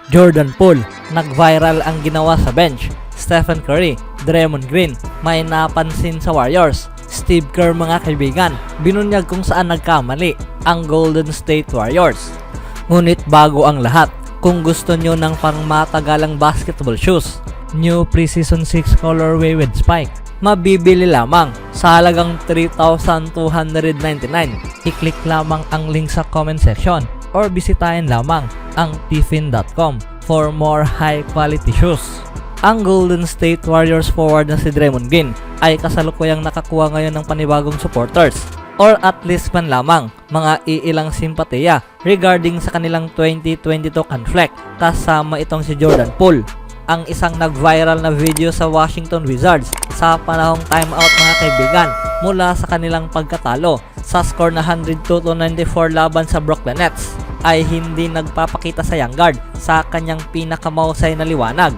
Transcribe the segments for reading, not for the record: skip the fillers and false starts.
Jordan Poole, nag-viral ang ginawa sa bench. Stephen Curry, Draymond Green, may napansin sa Warriors. Steve Kerr mga kaibigan, binunyag kung saan nagkamali ang Golden State Warriors. Ngunit bago ang lahat, kung gusto nyo ng pangmatagalang basketball shoes, new Precision 6 colorway with spike, mabibili lamang sa halagang $3,299. I-click lamang ang link sa comment section or bisitahin lamang ang tiffin.com for more high quality shoes. Ang Golden State Warriors forward na si Draymond Green ay kasalukuyang nakakuha ngayon ng panibagong supporters or at least man lamang mga iilang simpatiya regarding sa kanilang 2022 conflict kasama itong si Jordan Poole, ang isang nag-viral na video sa Washington Wizards sa panahong timeout mga kaibigan mula sa kanilang pagkatalo sa score na 102-94 laban sa Brooklyn Nets ay hindi nagpapakita sa young guard sa kanyang pinakamahusay na liwanag.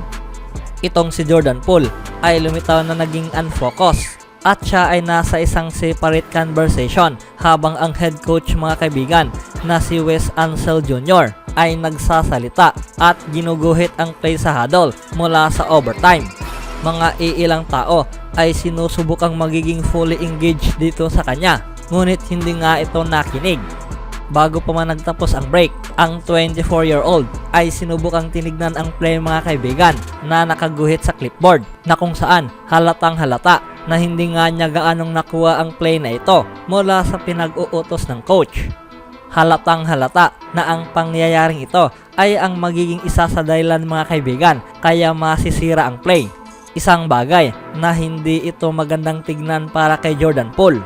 Itong si Jordan Poole ay lumitaw na naging unfocus at siya ay nasa isang separate conversation habang ang head coach mga kaibigan na si Wes Unseld Jr. ay nagsasalita at ginuguhit ang play sa huddle mula sa overtime. Mga iilang tao ay sinusubukang magiging fully engaged dito sa kanya, ngunit hindi nga ito nakinig. Bago pa man nagtapos ang break, ang 24-year-old ay sinubukang tinignan ang play mga kaibigan na nakaguhit sa clipboard na kung saan halatang halata na hindi nga niya gaanong nakuha ang play na ito mula sa pinag-uutos ng coach. Halatang halata na ang pangyayaring ito ay ang magiging isa sa dahilan mga kaibigan kaya masisira ang play. Isang bagay na hindi ito magandang tignan para kay Jordan Poole.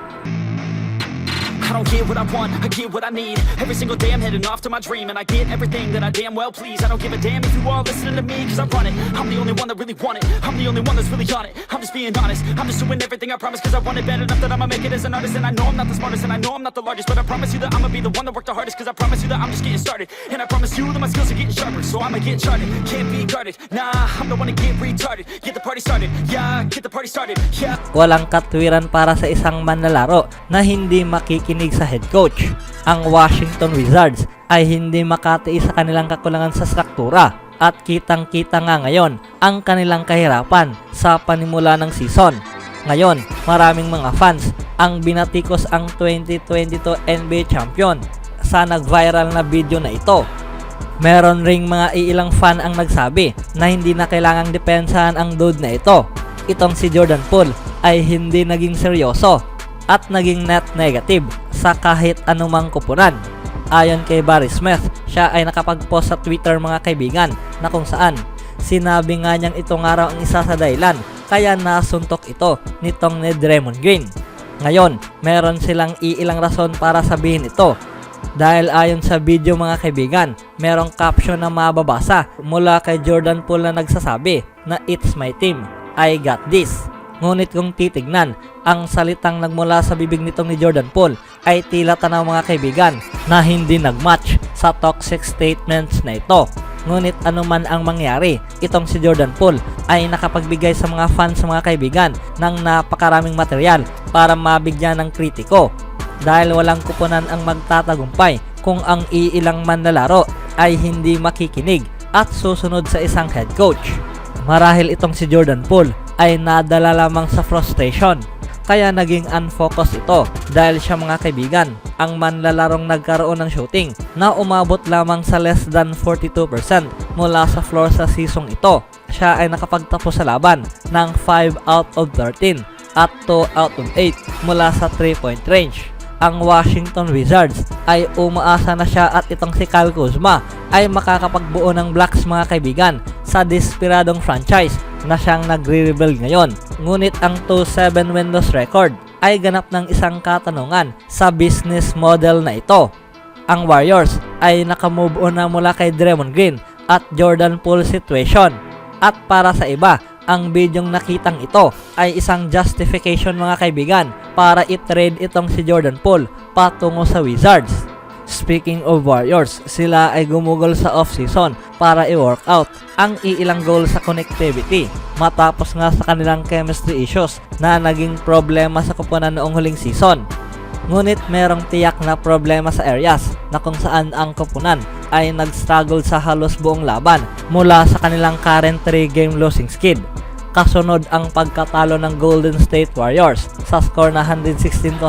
I don't get what I want, I get what I need. Every single day I'm heading off to my dream, and I get everything that I damn well please. I don't give a damn if you all listening to me, cause I run it. I'm the only one that really want it, I'm the only one that's really on it. I'm just being honest, I'm just doing everything I promise, cause I want it bad enough that I'ma make it as an artist. And I know I'm not the smartest, and I know I'm not the largest, but I promise you that I'ma be the one that worked the hardest, cause I promise you that I'm just getting started. And I promise you that my skills are getting sharper, so I'ma get charted. Can't be guarded, nah, I'm the one to get retarded. Get the party started, yeah, get the party started, yeah. Walang katwiran para sa isang manlalaro na hindi makikinig sa head coach. Ang Washington Wizards ay hindi makatiis sa kanilang kakulangan sa struktura at kitang-kita nga ngayon ang kanilang kahirapan sa panimula ng season. Ngayon, maraming mga fans ang binatikos ang 2022 NBA champion sa nag-viral na video na ito. Meron ring mga iilang fan ang nagsabi na hindi na kailangang depensahan ang dude na ito. Itong si Jordan Poole ay hindi naging seryoso at naging net negative sa kahit anumang kupunan. Ayon kay Barry Smith, siya ay nakapag-post sa Twitter mga kaibigan na kung saan sinabi nga niyang ito nga raw ang isa sa dahilan kaya nasuntok ito nitong ni Draymond Green. Ngayon, meron silang iilang rason para sabihin ito dahil ayon sa video mga kaibigan, merong caption na mababasa mula kay Jordan Poole na nagsasabi na "It's my team, I got this." Ngunit kung titignan, ang salitang nagmula sa bibig nitong ni Jordan Poole ay tila tanaw mga kaibigan na hindi nagmatch sa toxic statements na ito. Ngunit anuman ang mangyari, itong si Jordan Poole ay nakapagbigay sa mga fans mga kaibigan ng napakaraming material para mabigyan ng kritiko. Dahil walang kupunan ang magtatagumpay kung ang iilang manlalaro ay hindi makikinig at susunod sa isang head coach. Marahil itong si Jordan Poole ay nadala lamang sa frustration kaya naging unfocused ito dahil siya mga kaibigan ang manlalarong nagkaroon ng shooting na umabot lamang sa less than 42% mula sa floor sa season ito. Siya ay nakapagtapos sa laban ng 5 out of 13 at 2 out of 8 mula sa 3-point range. Ang Washington Wizards ay umaasa na siya at itong si Kyle Kuzma ay makakapagbuo ng blocks mga kaibigan sa desperadong franchise na siyang nagre-rebuild ngayon. Ngunit ang 2-7 winless record ay ganap ng isang katanungan sa business model na ito. Ang Warriors ay nakamove on na mula kay Draymond Green at Jordan Poole situation. At para sa iba, ang bidyong nakitang ito ay isang justification mga kaibigan para i-trade itong si Jordan Poole patungo sa Wizards. Speaking of Warriors, sila ay gumugol sa off-season para i-workout ang iilang goal sa connectivity matapos nga sa kanilang chemistry issues na naging problema sa kupunan noong huling season. Ngunit merong tiyak na problema sa areas na kung saan ang koponan ay nag-struggle sa halos buong laban mula sa kanilang current 3-game losing skid. Kasunod ang pagkatalo ng Golden State Warriors sa score na 116-110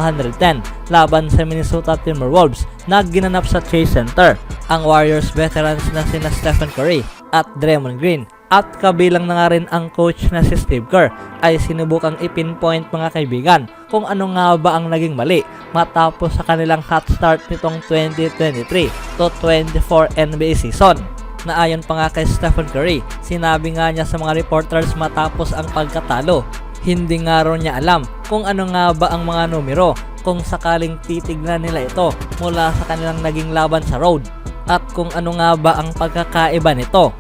laban sa Minnesota Timberwolves na ginanap sa Chase Center. Ang Warriors veterans na sina Stephen Curry at Draymond Green at kabilang na nga rin ang coach na si Steve Kerr ay sinubukang ipinpoint mga kaibigan kung ano nga ba ang naging mali matapos sa kanilang hot start nitong 2023 to 24 NBA season. Na ayon pa nga kay Stephen Curry, sinabi nga niya sa mga reporters matapos ang pagkatalo, hindi nga raw niya alam kung ano nga ba ang mga numero kung sakaling titignan nila ito mula sa kanilang naging laban sa road at kung ano nga ba ang pagkakaiba nito.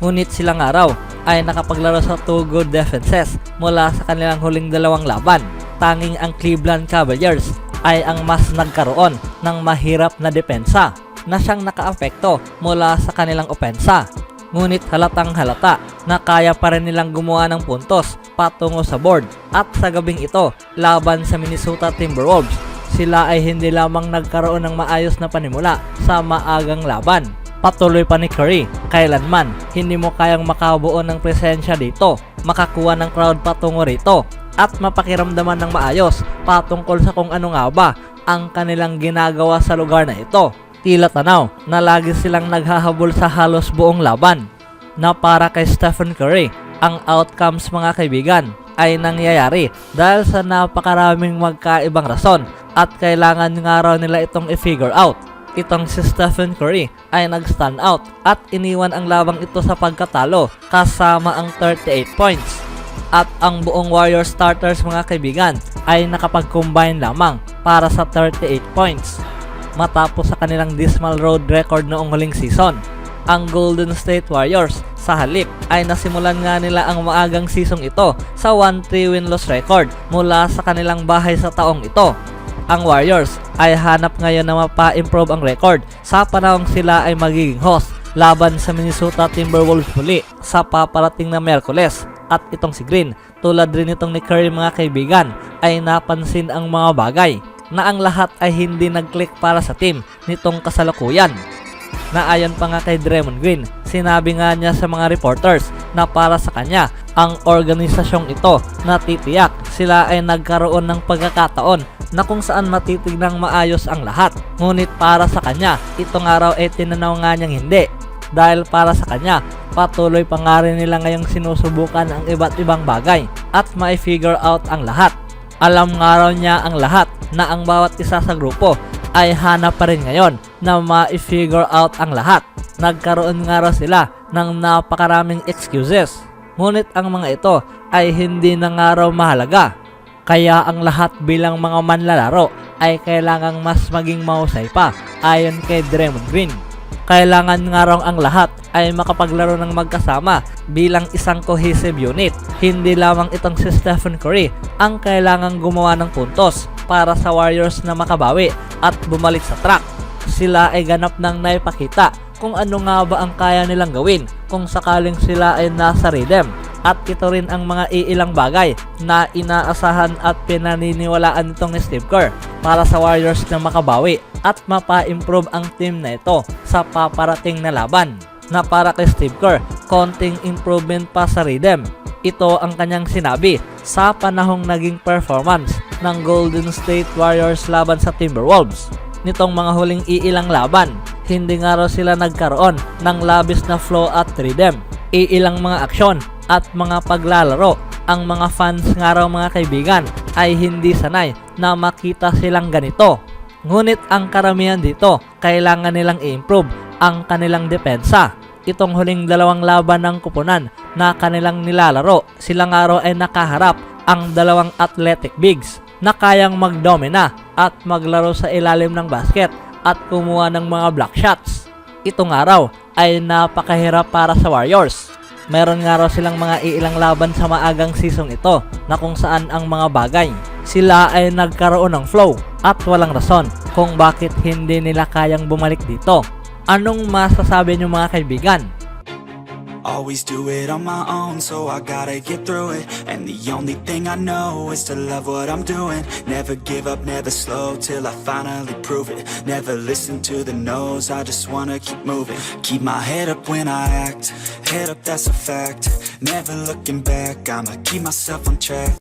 Ngunit sila nga raw ay nakapaglaro sa 2 good defenses mula sa kanilang huling 2 laban. Tanging ang Cleveland Cavaliers ay ang mas nagkaroon ng mahirap na depensa na siyang nakaapekto mula sa kanilang opensa. Ngunit halatang halata na kaya pa rin nilang gumawa ng puntos patungo sa board at sa gabing ito laban sa Minnesota Timberwolves, sila ay hindi lamang nagkaroon ng maayos na panimula sa maagang laban. Patuloy pa ni Curry, kailanman hindi mo kayang makabuo ng presensya dito, makakuha ng crowd patungo rito at mapakiramdaman ng maayos patungkol sa kung ano nga ba ang kanilang ginagawa sa lugar na ito. Tila tanaw na lagi silang naghahabol sa halos buong laban. Na para kay Stephen Curry, ang outcomes mga kaibigan ay nangyayari dahil sa napakaraming magkaibang rason at kailangan nga raw nila itong i-figure out. Itong si Stephen Curry ay nag-stand out at iniwan ang labang ito sa pagkatalo kasama ang 38 points. At ang buong Warriors starters mga kaibigan ay nakapag-combine lamang para sa 38 points. Matapos sa kanilang dismal road record noong huling season, ang Golden State Warriors sa halip ay nasimulan nga nila ang maagang season ito sa 1-3 win-loss record mula sa kanilang bahay sa taong ito. Ang Warriors ay hanap ngayon na mapa-improve ang record sa panahong sila ay magiging host laban sa Minnesota Timberwolves muli sa paparating na Miyerkules. At itong si Green, tulad rin itong ni Curry mga kaibigan, ay napansin ang mga bagay na ang lahat ay hindi nag-click para sa team nitong kasalukuyan. Na ayon pa nga kay Draymond Green, sinabi nga niya sa mga reporters na para sa kanya, ang organisasyong ito na titiyak sila ay nagkaroon ng pagkakataon na kung saan matitignang maayos ang lahat. Ngunit para sa kanya, itong araw ay tinanaw nga niyang hindi. Dahil para sa kanya, patuloy pa nga rin nila ngayong sinusubukan ang iba't ibang bagay at ma-figure out ang lahat. Alam nga raw niya ang lahat na ang bawat isa sa grupo ay hanap pa rin ngayon na ma-figure out ang lahat. Nagkaroon nga raw sila ng napakaraming excuses. Ngunit ang mga ito ay hindi na nga raw mahalaga. Kaya ang lahat bilang mga manlalaro ay kailangang mas maging mahusay pa ayon kay Draymond Green. Kailangan nga raw ang lahat ay makapaglaro ng magkasama bilang isang cohesive unit. Hindi lamang itong si Stephen Curry ang kailangang gumawa ng puntos para sa Warriors na makabawi at bumalik sa track. Sila ay ganap nang naipakita kung ano nga ba ang kaya nilang gawin kung sakaling sila ay nasa rhythm. At ito rin ang mga iilang bagay na inaasahan at pinaniniwalaan nitong ni Steve Kerr para sa Warriors na makabawi at mapa-improve ang team na ito sa paparating na laban. Na para kay Steve Kerr, konting improvement pa sa rhythm. Ito ang kanyang sinabi sa panahong naging performance ng Golden State Warriors laban sa Timberwolves. Nitong mga huling iilang laban, hindi nga raw sila nagkaroon ng labis na flow at rhythm. Iilang mga aksyon at mga paglalaro, ang mga fans nga raw mga kaibigan ay hindi sanay na makita silang ganito. Ngunit ang karamihan dito, kailangan nilang i-improve ang kanilang depensa. Itong huling 2 laban ng kupunan na kanilang nilalaro, sila nga raw ay nakaharap ang 2 athletic bigs na kayang magdomina at maglaro sa ilalim ng basket at kumuha ng mga block shots. Ito nga raw ay napakahirap para sa Warriors. Meron nga raw silang mga iilang laban sa maagang season ito na kung saan ang mga bagay sila ay nagkaroon ng flow at walang rason kung bakit hindi nila kayang bumalik dito. Anong masasabi niyo mga kaibigan? Always do it on my own, so I gotta get through it. And the only thing I know is to love what I'm doing. Never give up, never slow, till I finally prove it. Never listen to the no's, I just wanna keep moving. Keep my head up when I act, head up, that's a fact. Never looking back, I'ma keep myself on track.